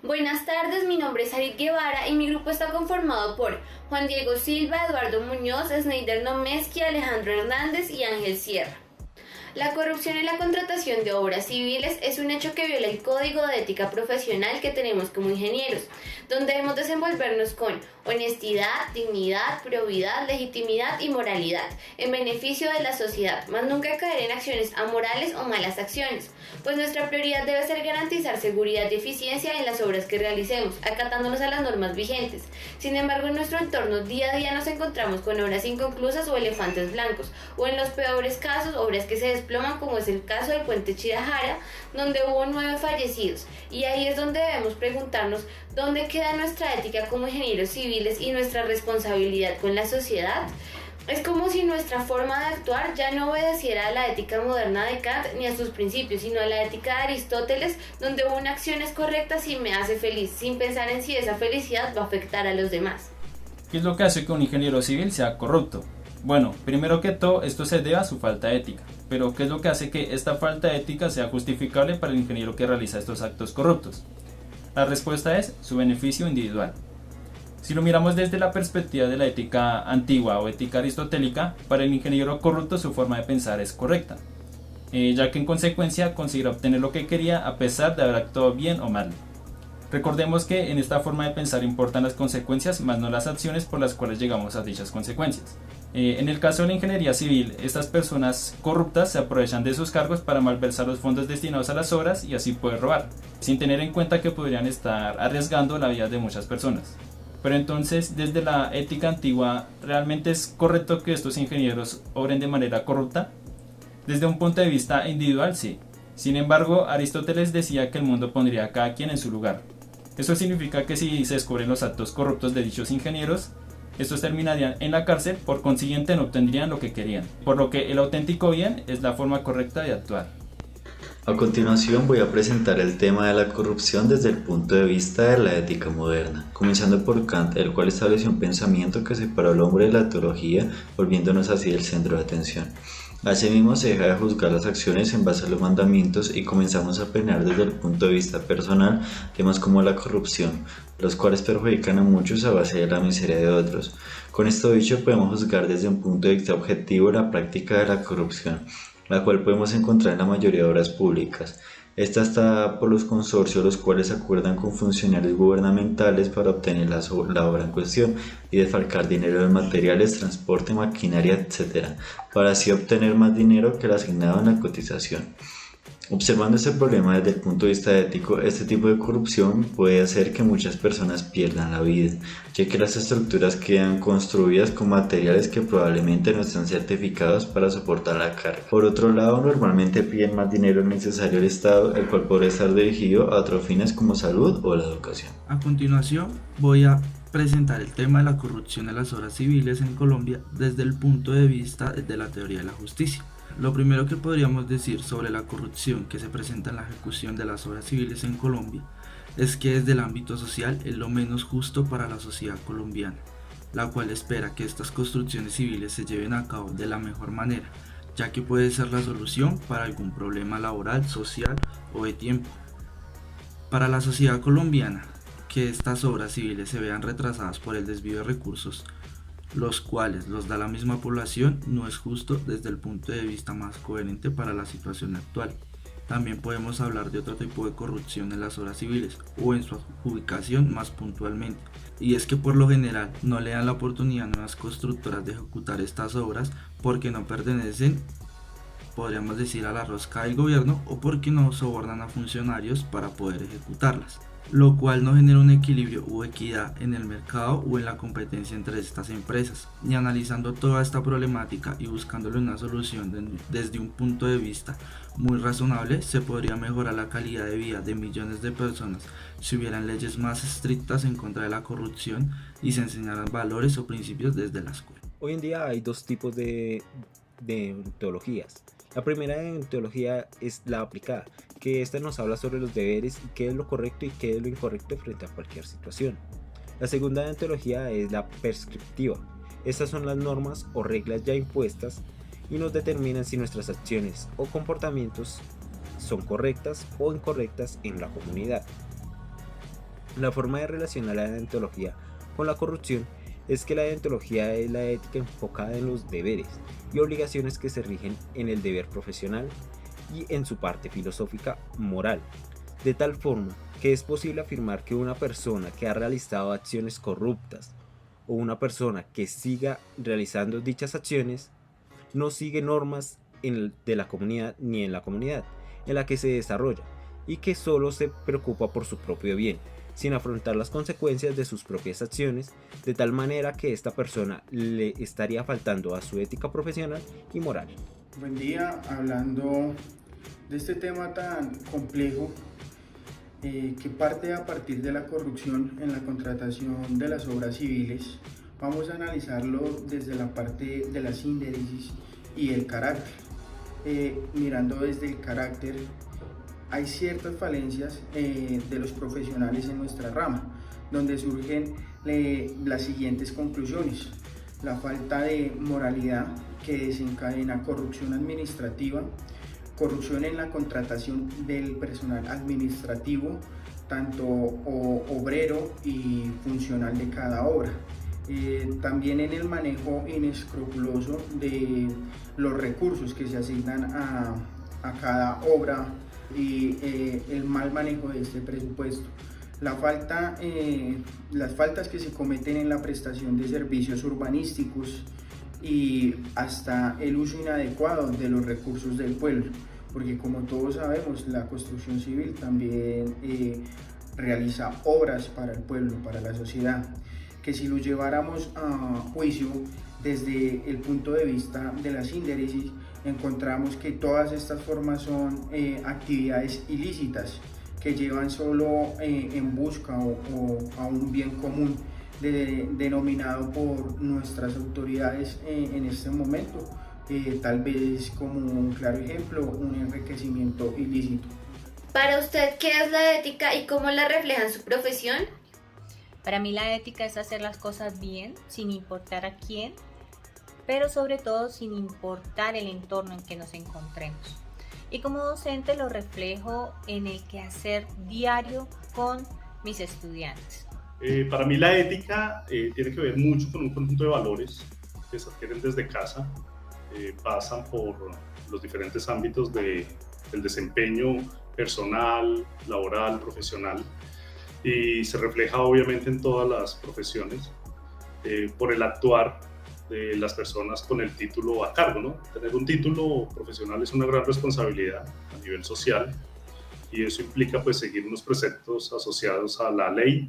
Buenas tardes, mi nombre es Arit Guevara y mi grupo está conformado por Juan Diego Silva, Eduardo Muñoz, Sneider Nomeski, Alejandro Hernández y Ángel Sierra. La corrupción en la contratación de obras civiles es un hecho que viola el código de ética profesional que tenemos como ingenieros, donde debemos desenvolvernos con honestidad, dignidad, probidad, legitimidad y moralidad, en beneficio de la sociedad, más nunca caer en acciones amorales o malas acciones, pues nuestra prioridad debe ser garantizar seguridad y eficiencia en las obras que realicemos, acatándonos a las normas vigentes. Sin embargo, en nuestro entorno día a día nos encontramos con obras inconclusas o elefantes blancos, o en los peores casos, obras que se desploman, como es el caso del puente Chirajara, donde hubo 9 fallecidos. Y ahí es donde debemos preguntarnos dónde queda nuestra ética como ingenieros civiles y nuestra responsabilidad con la sociedad. Es como si nuestra forma de actuar ya no obedeciera a la ética moderna de Kant ni a sus principios, sino a la ética de Aristóteles, donde una acción es correcta si me hace feliz, sin pensar en si esa felicidad va a afectar a los demás. ¿Qué es lo que hace que un ingeniero civil sea corrupto? Bueno, primero que todo, esto se debe a su falta de ética. Pero ¿qué es lo que hace que esta falta de ética sea justificable para el ingeniero que realiza estos actos corruptos? La respuesta es su beneficio individual. Si lo miramos desde la perspectiva de la ética antigua o ética aristotélica, para el ingeniero corrupto su forma de pensar es correcta, ya que en consecuencia considera obtener lo que quería a pesar de haber actuado bien o mal. Recordemos que en esta forma de pensar importan las consecuencias más no las acciones por las cuales llegamos a dichas consecuencias. En el caso de la ingeniería civil, estas personas corruptas se aprovechan de sus cargos para malversar los fondos destinados a las obras y así poder robar, sin tener en cuenta que podrían estar arriesgando la vida de muchas personas. Pero entonces, desde la ética antigua, ¿realmente es correcto que estos ingenieros obren de manera corrupta? Desde un punto de vista individual, sí. Sin embargo, Aristóteles decía que el mundo pondría a cada quien en su lugar. Eso significa que si se descubren los actos corruptos de dichos ingenieros, estos terminarían en la cárcel, por consiguiente no obtendrían lo que querían, por lo que el auténtico bien es la forma correcta de actuar. A continuación voy a presentar el tema de la corrupción desde el punto de vista de la ética moderna, comenzando por Kant, el cual estableció un pensamiento que separó al hombre de la teología, volviéndonos así el centro de atención. Asimismo, se deja de juzgar las acciones en base a los mandamientos y comenzamos a planear desde el punto de vista personal temas como la corrupción, los cuales perjudican a muchos a base de la miseria de otros. Con esto dicho, podemos juzgar desde un punto de vista objetivo la práctica de la corrupción, la cual podemos encontrar en la mayoría de obras públicas. Esta está dada por los consorcios, los cuales acuerdan con funcionarios gubernamentales para obtener la obra en cuestión y desfalcar dinero de materiales, transporte, maquinaria, etc., para así obtener más dinero que el asignado en la cotización. Observando este problema desde el punto de vista ético, este tipo de corrupción puede hacer que muchas personas pierdan la vida, ya que las estructuras quedan construidas con materiales que probablemente no están certificados para soportar la carga. Por otro lado, normalmente piden más dinero necesario al Estado, el cual podría estar dirigido a otros fines como salud o la educación. A continuación, voy a presentar el tema de la corrupción en las obras civiles en Colombia desde el punto de vista de la teoría de la justicia. Lo primero que podríamos decir sobre la corrupción que se presenta en la ejecución de las obras civiles en Colombia es que desde el ámbito social es lo menos justo para la sociedad colombiana, la cual espera que estas construcciones civiles se lleven a cabo de la mejor manera, ya que puede ser la solución para algún problema laboral, social o de tiempo. Para la sociedad colombiana, que estas obras civiles se vean retrasadas por el desvío de recursos, los cuales los da la misma población, no es justo desde el punto de vista más coherente para la situación actual. También podemos hablar de otro tipo de corrupción en las obras civiles o en su adjudicación más puntualmente, y es que por lo general no le dan la oportunidad a nuevas constructoras de ejecutar estas obras porque no pertenecen, podríamos decir, a la rosca del gobierno o porque no sobornan a funcionarios para poder ejecutarlas, lo cual no genera un equilibrio o equidad en el mercado o en la competencia entre estas empresas. Y analizando toda esta problemática y buscándole una solución desde un punto de vista muy razonable, se podría mejorar la calidad de vida de millones de personas si hubieran leyes más estrictas en contra de la corrupción y se enseñaran valores o principios desde la escuela. Hoy en día hay dos tipos de teologías. La primera teología es la aplicada, que esta nos habla sobre los deberes y qué es lo correcto y qué es lo incorrecto frente a cualquier situación. La segunda teología es la prescriptiva. Estas son las normas o reglas ya impuestas y nos determinan si nuestras acciones o comportamientos son correctas o incorrectas en la comunidad. La forma de relacionar la deontología con la corrupción es que la deontología es la ética enfocada en los deberes y obligaciones que se rigen en el deber profesional y en su parte filosófica moral, de tal forma que es posible afirmar que una persona que ha realizado acciones corruptas o una persona que siga realizando dichas acciones no sigue normas de la comunidad ni en la comunidad en la que se desarrolla y que solo se preocupa por su propio bien, sin afrontar las consecuencias de sus propias acciones, de tal manera que esta persona le estaría faltando a su ética profesional y moral. Buen día, hablando de este tema tan complejo que parte a partir de la corrupción en la contratación de las obras civiles. Vamos a analizarlo desde la parte de la síntesis y el carácter. Mirando desde el carácter, hay ciertas falencias de los profesionales en nuestra rama, donde surgen las siguientes conclusiones: la falta de moralidad que desencadena corrupción administrativa, corrupción en la contratación del personal administrativo, tanto obrero y funcional de cada obra. También en el manejo inescrupuloso de los recursos que se asignan a cada obra y el mal manejo de este presupuesto. Las faltas que se cometen en la prestación de servicios urbanísticos y hasta el uso inadecuado de los recursos del pueblo, porque como todos sabemos, la construcción civil también realiza obras para el pueblo, para la sociedad, que si lo lleváramos a juicio desde el punto de vista de la síntesis, encontramos que todas estas formas son actividades ilícitas que llevan solo en busca o a un bien común denominado por nuestras autoridades en este momento, tal vez como un claro ejemplo, un enriquecimiento ilícito. Para usted, ¿qué es la ética y cómo la refleja en su profesión? Para mí la ética es hacer las cosas bien, sin importar a quién, pero sobre todo sin importar el entorno en que nos encontremos. Y como docente lo reflejo en el quehacer diario con mis estudiantes. Para mí la ética tiene que ver mucho con un conjunto de valores que se adquieren desde casa, pasan por los diferentes ámbitos del desempeño personal, laboral, profesional, y se refleja obviamente en todas las profesiones por el actuar de las personas con el título a cargo, ¿no? Tener un título profesional es una gran responsabilidad a nivel social y eso implica pues seguir unos preceptos asociados a la ley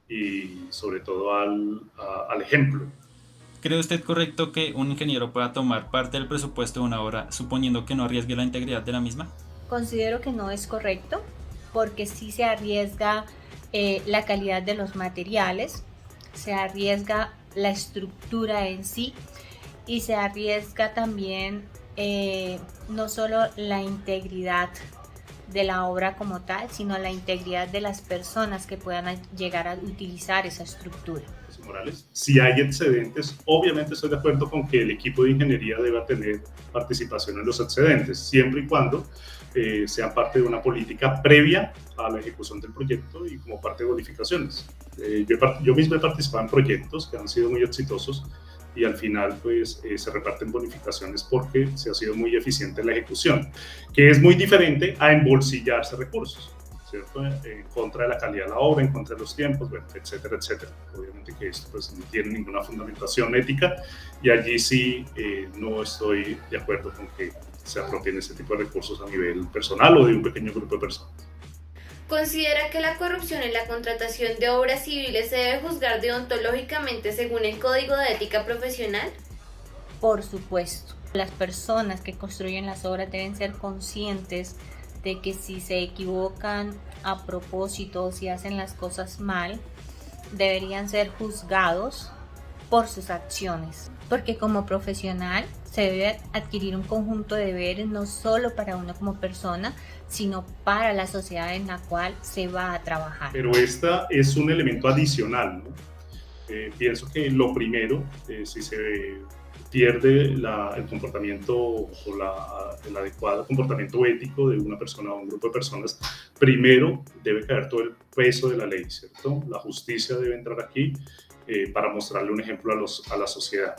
y sobre todo al ejemplo. ¿Cree usted correcto que un ingeniero pueda tomar parte del presupuesto de una obra suponiendo que no arriesgue la integridad de la misma? Considero que no es correcto porque sí se arriesga la calidad de los materiales, se arriesga la estructura en sí y se arriesga también no solo la integridad de la obra como tal, sino la integridad de las personas que puedan llegar a utilizar esa estructura. Morales. Si hay excedentes, obviamente estoy de acuerdo con que el equipo de ingeniería deba tener participación en los excedentes, siempre y cuando sean parte de una política previa a la ejecución del proyecto y como parte de bonificaciones. Yo mismo he participado en proyectos que han sido muy exitosos y al final pues se reparten bonificaciones porque se ha sido muy eficiente en la ejecución, que es muy diferente a embolsillarse recursos, ¿cierto? En contra de la calidad de la obra, en contra de los tiempos, bueno, etcétera, etcétera. Obviamente que esto pues no tiene ninguna fundamentación ética y allí sí no estoy de acuerdo con que se apropien ese tipo de recursos a nivel personal o de un pequeño grupo de personas. ¿Considera que la corrupción en la contratación de obras civiles se debe juzgar deontológicamente según el Código de Ética Profesional? Por supuesto. Las personas que construyen las obras deben ser conscientes de que si se equivocan a propósito o si hacen las cosas mal, deberían ser juzgados por sus acciones. Porque como profesional se debe adquirir un conjunto de deberes no solo para uno como persona, sino para la sociedad en la cual se va a trabajar. Pero esta es un elemento adicional, ¿no? Pienso que lo primero, si se pierde el comportamiento o el adecuado comportamiento ético de una persona o un grupo de personas, primero debe caer todo el peso de la ley, ¿cierto? La justicia debe entrar aquí para mostrarle un ejemplo a la sociedad.